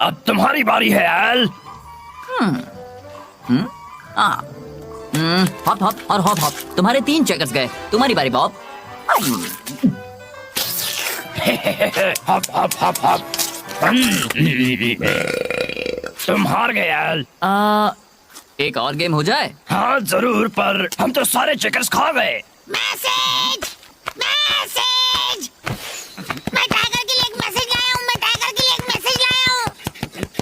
अब तुम्हारी बारी है एल। हॉप हॉप और हॉप हॉप। तुम्हारे 3 चेकर्स गए, तुम्हारी बारी Bob. Hop hop hop hop. तुम हार गए एल। एक और गेम हो जाए? हाँ जरूर, पर हम तो सारे चेकर्स खा गए। मैसेज मैसेज, मैं टाइगर के लिए एक मैसेज लाया हूँ, मैं टाइगर के लिए एक मैसेज लाया हूँ।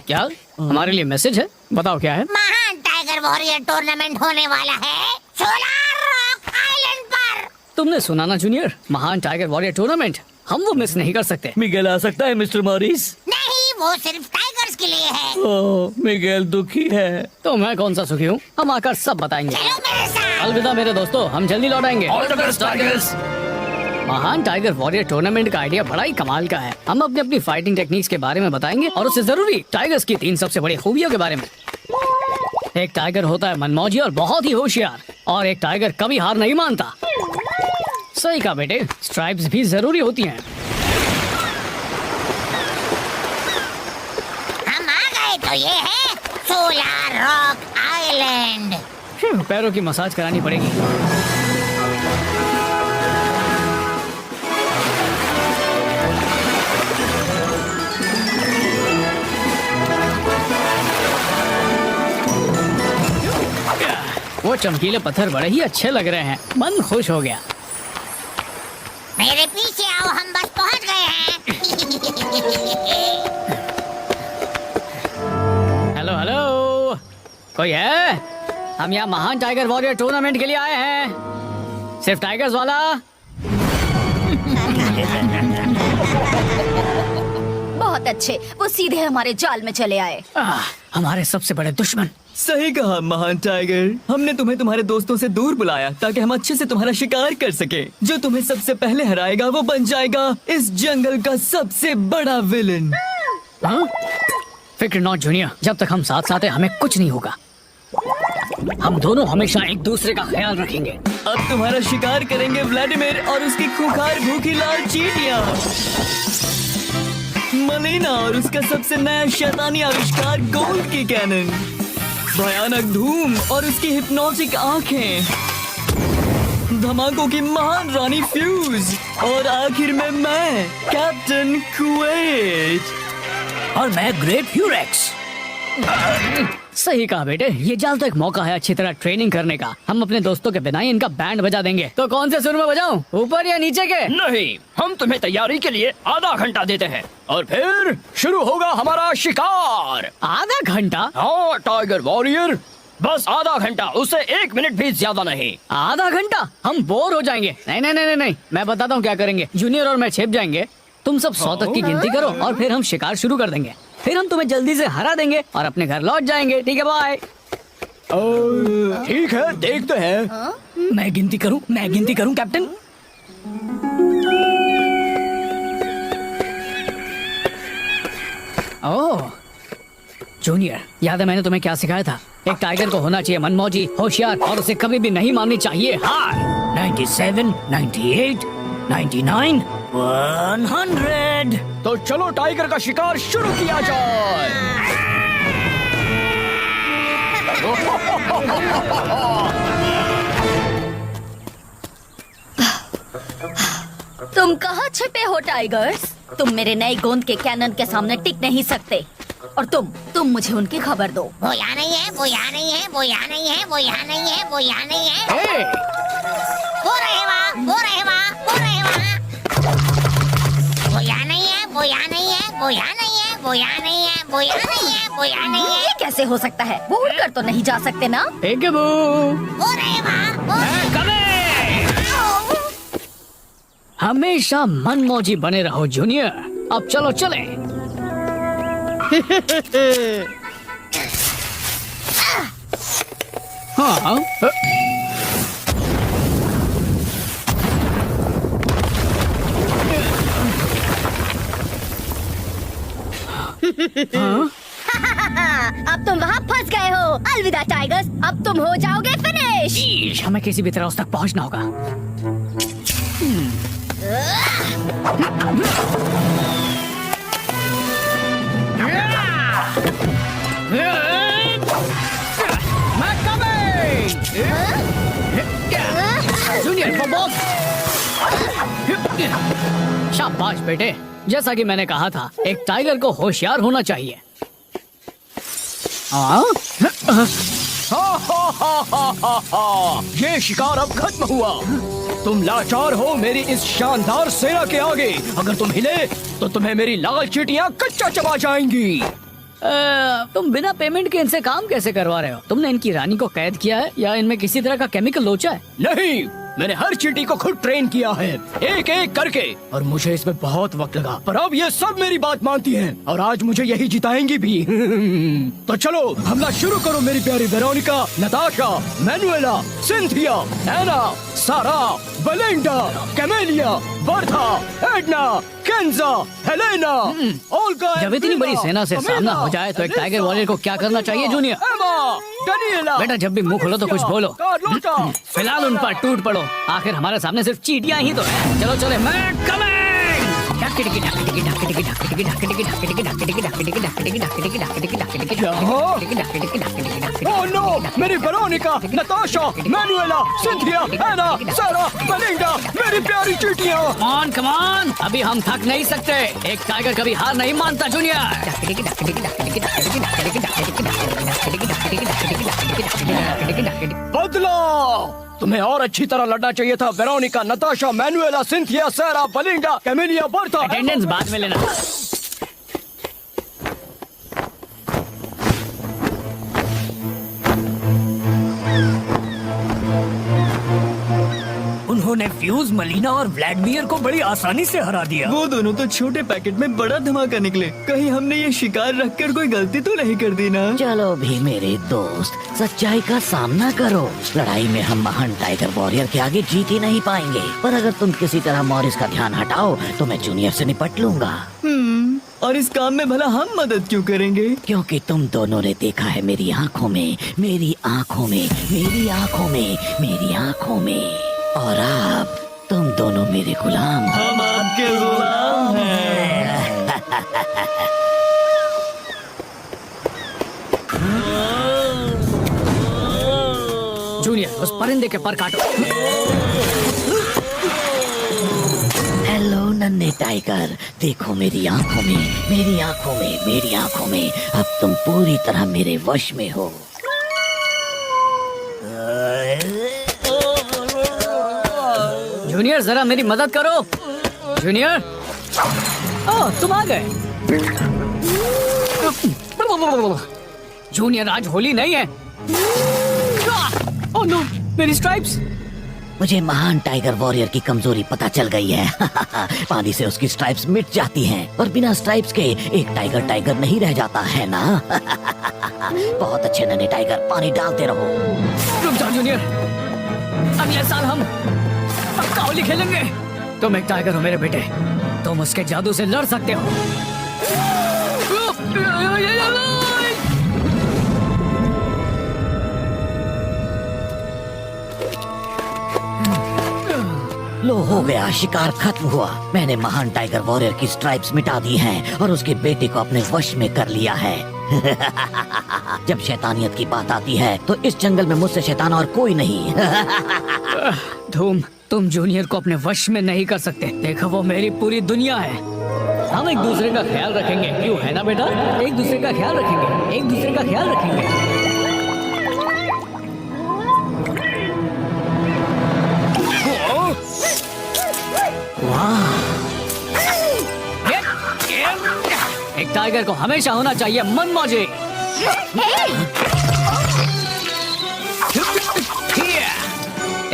क्या हमारे लिए मैसेज है? बताओ क्या है। महान टाइगर वॉरियर टूर्नामेंट होने वाला है सोलार रॉक आइलैंड पर। तुमने सुना ना जूनियर, महान टाइगर वॉरियर टूर्नामेंट, हम वो मिस नहीं कर सकते। मिगेल आ सकता है मिस्टर मॉरिस? नहीं, वो सिर्फ टाइगर्स के लिए है। ओह, मिगेल दुखी है। तो मैं कौन सा सुखी हूँ, हम आकर सब बताएंगे। चलो मेरे साथ। अलविदा मेरे दोस्तों, हम जल्दी लौट आएंगे। All the best tigers. महान टाइगर वॉरियर टूर्नामेंट का आइडिया बड़ा ही कमाल का है। हम अपनी अपनी फाइटिंग टेक्निक्स के बारे में बताएंगे और उससे जरूरी टाइगर्स की 3 सबसे बड़ी खूबियों के बारे में। एक टाइगर होता है मनमौजी और बहुत ही होशियार, और एक टाइगर कभी हार नहीं मानता। सही कहा बेटे, स्ट्राइप्स भी जरूरी होती हैं। हम आ गए तो ये है सोलार रॉक आइलैंड। पैरों की मसाज करानी पड़ेगी। वो चमकीले पत्थर बड़े ही अच्छे लग रहे हैं, मन खुश हो गया। मेरे पीछे आओ, हम बस पहुंच गए हैं। हेलो हेलो, कोई है? हम यहाँ महान टाइगर वॉरियर टूर्नामेंट के लिए आए हैं। सिर्फ टाइगर्स वाला। बहुत अच्छे, वो सीधे हमारे जाल में चले आए। हमारे सबसे बड़े दुश्मन। सही कहा महान टाइगर, हमने तुम्हें तुम्हारे दोस्तों से दूर बुलाया ताकि हम अच्छे से तुम्हारा शिकार कर सके। जो तुम्हें सबसे पहले हराएगा वो बन जाएगा इस जंगल का सबसे बड़ा विलन। हाँ? फिक्र नॉट जूनियर, जब तक हम साथ साथ हैं हमें कुछ नहीं होगा। हम दोनों हमेशा एक दूसरे का ख्याल रखेंगे। अब तुम्हारा शिकार करेंगे व्लादिमीर और उसकी खूंखार भूखी लाल चींटियां। मलीना और उसका सबसे नया शैतानी आविष्कार गोल्ड की कैनन। भयानक धूम और उसकी हिप्नोटिक आंखें। धमाकों की महान रानी फ्यूज। और आखिर में मैं कैप्टन कुवैत। और मैं ग्रेट ह्यूरेक्स। सही कहा बेटे, ये जाल तो एक मौका है अच्छी तरह ट्रेनिंग करने का। हम अपने दोस्तों के बिना ही इनका बैंड बजा देंगे। तो कौन से सुर में बजाऊं, ऊपर या नीचे के? नहीं, हम तुम्हें तैयारी के लिए आधा घंटा देते हैं और फिर शुरू होगा हमारा शिकार। आधा घंटा? हाँ टाइगर वॉरियर, बस आधा घंटा, उससे 1 मिनट भी ज्यादा नहीं। आधा घंटा? हम बोर हो जाएंगे। नहीं नहीं नहीं नहीं, मैं बताता हूँ क्या करेंगे। जूनियर और मैं छिप जाएंगे, तुम सब 100 तक की गिनती करो और फिर हम शिकार शुरू कर देंगे। फिर हम तुम्हें जल्दी से हरा देंगे और अपने घर लौट जाएंगे। ठीक है, बाय। ठीक है, देखते हैं। मैं गिनती करूं कैप्टन। ओह जूनियर, याद है मैंने तुम्हें क्या सिखाया था? एक टाइगर को होना चाहिए मनमौजी, होशियार और उसे कभी भी नहीं माननी चाहिए हार। 97, 98, 99, 100। तो चलो टाइगर का शिकार शुरू किया जाए। तुम कहाँ छिपे हो टाइगर्स? तुम मेरे नए गोंद के कैनन के सामने टिक नहीं सकते। और तुम मुझे उनकी खबर दो। वो यहाँ नहीं है, वो यहाँ नहीं है, वो यहाँ नहीं है, वो यहाँ नहीं है, वो यहाँ नहीं है। वो रहे वहाँ, वो रहे वहाँ, वो रहे वहाँ। वो यहाँ नहीं है, वो यहाँ नहीं है, वो यहाँ नहीं है, वो यहाँ नहीं है, वो यहाँ नहीं है, वो यहाँ नहीं है। ये कैसे हो सकता है? वो उड़कर तो नहीं जा सकते ना? वो रहे वहाँ, वो हमेशा मनमौजी बने रहो जूनियर। अब चलो चले। हाँ अब तुम वहाँ फंस गए हो। अलविदा टाइगर्स, अब तुम हो जाओगे फिनिश। हमें किसी भी तरह उस तक पहुंचना होगा। शाबाश बेटे, जैसा कि मैंने कहा था, एक टाइगर को होशियार होना चाहिए। हाँ? ये शिकार अब खत्म हुआ। तुम लाचार हो मेरी इस शानदार सेना के आगे। अगर तुम हिले तो तुम्हें मेरी लाल चींटियां कच्चा चबा जाएंगी। तुम बिना पेमेंट के इनसे काम कैसे करवा रहे हो? तुमने इनकी रानी को कैद किया है या इनमें किसी तरह का केमिकल लोचा है? नहीं, मैंने हर चींटी को खुद ट्रेन किया है, एक एक करके, और मुझे इसमें बहुत वक्त लगा, पर अब ये सब मेरी बात मानती हैं और आज मुझे यही जिताएंगी भी। तो चलो हमला शुरू करो मेरी प्यारी Veronica, Natasha, Manuela, Cynthia, Anna, Sara, Belinda, Camellia, Bertha, Edna, Kenza, Helena, Olga. जब इतनी बड़ी सेना से सामना हो जाए तो एक टाइगर वॉरियर को क्या करना चाहिए जूनियर? एमा, डेनिएला, बेटा जब भी मुंह खोलो तो कुछ बोलो। कार्लोटा, फिलहाल उन पर टूट पड़ो, आखिर हमारे सामने सिर्फ चींटियां ही तो है। चलो चले, मैं कमिंग। ओह नो, मेरी Veronica, Natasha, Manuela, Cynthia, Anna, Sara, Belinda, मेरी प्यारी चींटियां। कमान कमान, अभी हम थक नहीं सकते। एक टाइगर कभी हार नहीं मानता जूनियर। बदला, तुम्हें और अच्छी तरह लड़ना चाहिए था वेरोनिका, नताशा, मैनुएला, सिंथिया, सारा, बेलिंडा, कैमेलिया, बर्था। अटेंडेंस बाद में लेना। उन्होंने फ्यूज, मलीना और व्लादिमीर को बड़ी आसानी से हरा दिया। वो दोनों तो छोटे पैकेट में बड़ा धमाका निकले। कहीं हमने ये शिकार रखकर कोई गलती तो नहीं कर दी ना? चलो भी मेरे दोस्त, सच्चाई का सामना करो। लड़ाई में हम महान टाइगर वॉरियर के आगे जीत ही नहीं पाएंगे, पर अगर तुम किसी तरह मॉरिस का ध्यान हटाओ तो मैं जूनियर से निपट लूंगा। और इस काम में भला हम मदद क्यों करेंगे? क्योंकि तुम दोनों ने देखा है मेरी आँखों में, मेरी आँखों में, मेरी आँखों में, मेरी आँखों में, और अब तुम दोनों मेरे गुलाम हो। हम आपके गुलाम हैं। जूनियर, उस परिंदे के पर काटो। हेलो नन्हे टाइगर, देखो मेरी आँखों में, मेरी आँखों में, मेरी आँखों में, अब तुम पूरी तरह मेरे वश में हो। जूनियर जरा मेरी मदद करो। जूनियर, ओह तुम आ गए। जूनियर आज होली नहीं है। ओह नो, मेरी स्ट्राइप्स। मुझे महान टाइगर वॉरियर की कमजोरी पता चल गई है। पानी से उसकी स्ट्राइप्स मिट जाती हैं, और बिना स्ट्राइप्स के एक टाइगर टाइगर नहीं रह जाता है ना। बहुत अच्छे नन्हे टाइगर, पानी डालते रहो। रुक जाओ जूनियर, अगले साल हम पक्का होली खेलेंगे। तुम एक टाइगर हो मेरे बेटे, तुम उसके जादू से लड़ सकते हो। लो हो गया, शिकार खत्म हुआ। मैंने महान टाइगर वॉरियर की स्ट्राइप्स मिटा दी हैं और उसके बेटे को अपने वश में कर लिया है। जब शैतानियत की बात आती है तो इस जंगल में मुझसे शैतान और कोई नहीं। तुम जूनियर को अपने वश में नहीं कर सकते। देखो वो मेरी पूरी दुनिया है। हम एक दूसरे का ख्याल रखेंगे, क्यों है ना बेटा? एक दूसरे का ख्याल रखेंगे, एक दूसरे का ख्याल रखेंगे। एक टाइगर को हमेशा होना चाहिए मनमौजी।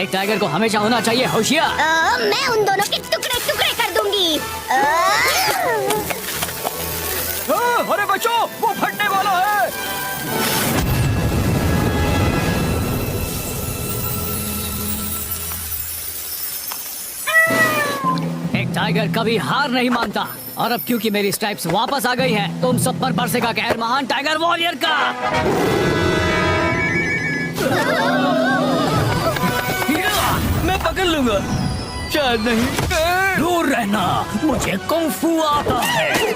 एक टाइगर को हमेशा होना चाहिए होशियार। मैं उन दोनों के टुकड़े टुकड़े कर दूंगी। अरे बच्चों, वो फटने वाला है। एक टाइगर कभी हार नहीं मानता, और अब क्योंकि मेरी स्ट्राइप्स वापस आ गई हैं, तुम सब पर बरसेगा कहर महान टाइगर वॉरियर का। मैं पकड़ लूंगा। शायद नहीं। दूर रहना, मुझे कुंफू आता है।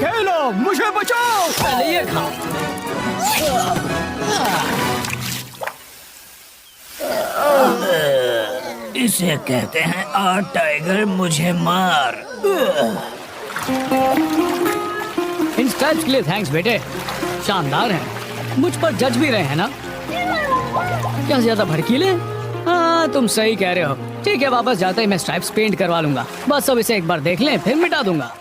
खेलो, मुझे बचाओ। पहले ये खाओ। इसे कहते हैं आ टाइगर मुझे मार। इन स्ट्राइप्स के लिए थैंक्स बेटे, शानदार हैं। मुझ पर जज भी रहे हैं ना? क्या ज्यादा भड़कीले? हाँ तुम सही कह रहे हो। ठीक है वापस जाते ही मैं स्ट्राइप्स पेंट करवा लूंगा। बस अब इसे एक बार देख लें फिर मिटा दूंगा।